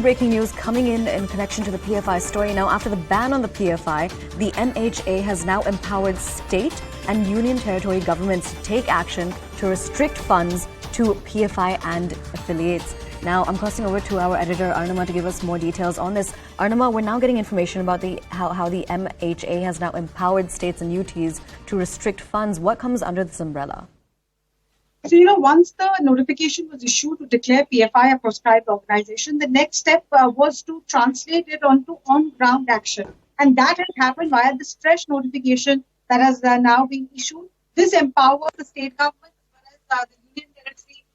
breaking news coming in connection to the PFI story. Now, after the ban on the PFI, the MHA has now empowered state and union territory governments to take action to restrict funds to PFI and affiliates. Now, I'm crossing over to our editor, Arnima, to give us more details on this. Arnima, we're now getting information about how the MHA has now empowered states and UTs to restrict funds. What comes under this umbrella? So, once the notification was issued to declare PFI a proscribed organization, the next step was to translate it onto on-ground action. And that has happened via this fresh notification that has now been issued. This empowers the state government as well as the union territory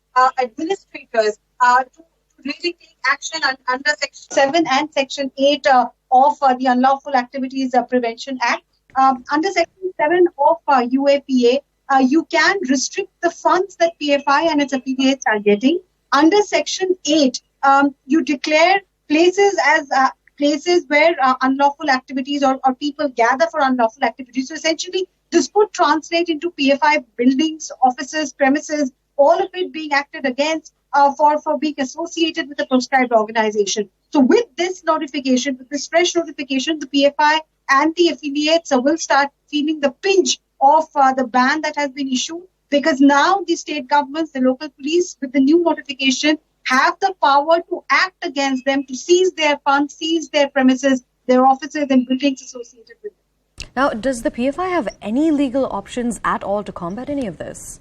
administrators to really take action under Section 7 and Section 8 of the Unlawful Activities Prevention Act. Under Section 7 of UAPA, you can restrict the funds that PFI and its affiliates are getting. Under Section 8, you declare places as places where unlawful activities or people gather for unlawful activities. So essentially, this would translate into PFI buildings, offices, premises, all of it being acted against for being associated with a proscribed organization. So with this notification, with this fresh notification, the PFI and the affiliates will start feeling the pinch of the ban that has been issued, because now the state governments, the local police, with the new notification, have the power to act against them, to seize their funds, seize their premises, their offices and buildings associated with them. Now, does the PFI have any legal options at all to combat any of this?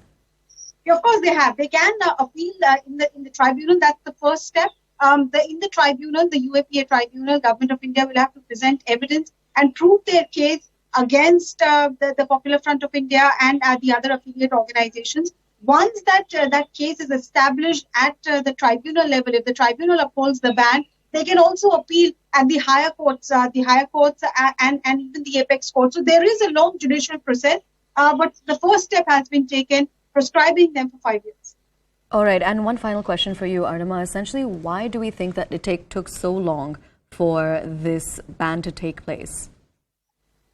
Yeah, of course they have. They can appeal in the tribunal. That's the first step. In the tribunal, the UAPA tribunal, Government of India will have to present evidence and prove their case against the Popular Front of India and the other affiliate organizations. Once that case is established at the tribunal level, if the tribunal upholds the ban, they can also appeal at the higher courts and even the apex court. So there is a long judicial process, but the first step has been taken, prescribing them for 5 years. All right, and one final question for you, Arnima. Essentially, why do we think that it took so long for this ban to take place?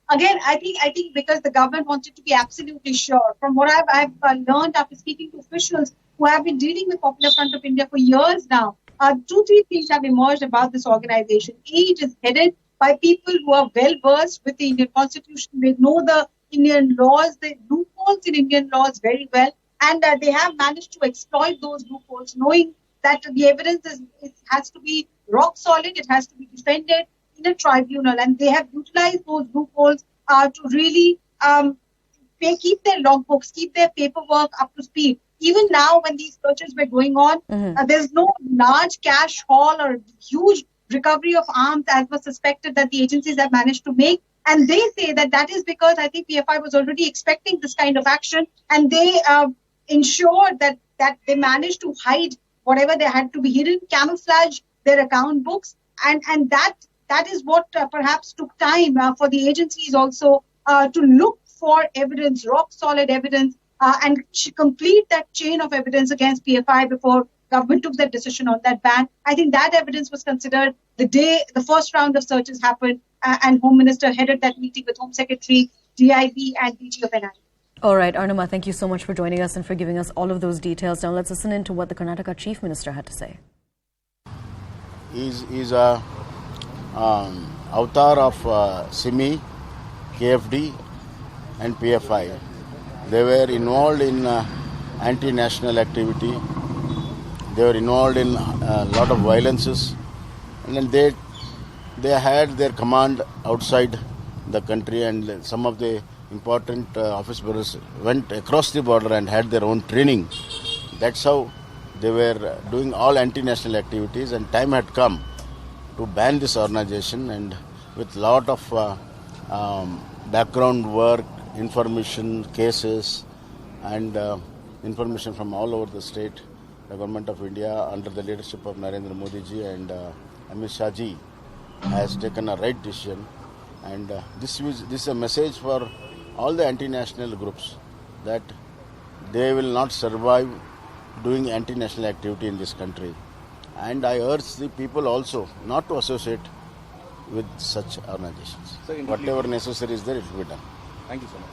Again, I think because the government wanted to be absolutely sure. From what I've learned after speaking to officials who have been dealing with Popular Front of India for years now, 2-3 things have emerged about this organization. It is headed by people who are well versed with the Indian Constitution. They know the Indian laws, the loopholes in Indian laws very well, and they have managed to exploit those loopholes, knowing that the evidence has to be rock solid, it has to be defended in a tribunal, and they have utilized those loopholes to really keep their logbooks, keep their paperwork up to speed. Even now, when these searches were going on, there's no large cash haul or huge recovery of arms as was suspected that the agencies have managed to make. And they say that is because I think PFI was already expecting this kind of action, and they ensured that they managed to hide whatever they had to be hidden, camouflage their account books, and that is what perhaps took time for the agencies also to look for evidence, rock solid evidence, and complete that chain of evidence against PFI before government took that decision on that ban. I think that evidence was considered the day the first round of searches happened, and Home Minister headed that meeting with Home Secretary, DIB and DG of NI. All right, Arnima, thank you so much for joining us and for giving us all of those details. Now let's listen in to what the Karnataka Chief Minister had to say. Is a avatar of SIMI, KFD and PFI. They were involved in anti-national activity. They were involved in a lot of violences, and then they had their command outside the country, and some of the important office bearers went across the border and had their own training. That's how they were doing all anti-national activities, and time had come to ban this organization, and with lot of background work, information, cases and information from all over the state, the Government of India under the leadership of Narendra Modi ji and Amit Shah ji has taken a right decision, and this is a message for all the anti-national groups that they will not survive doing anti-national activity in this country. And I urge the people also not to associate with such organizations. So whatever necessary is there, it will be done. Thank you so much.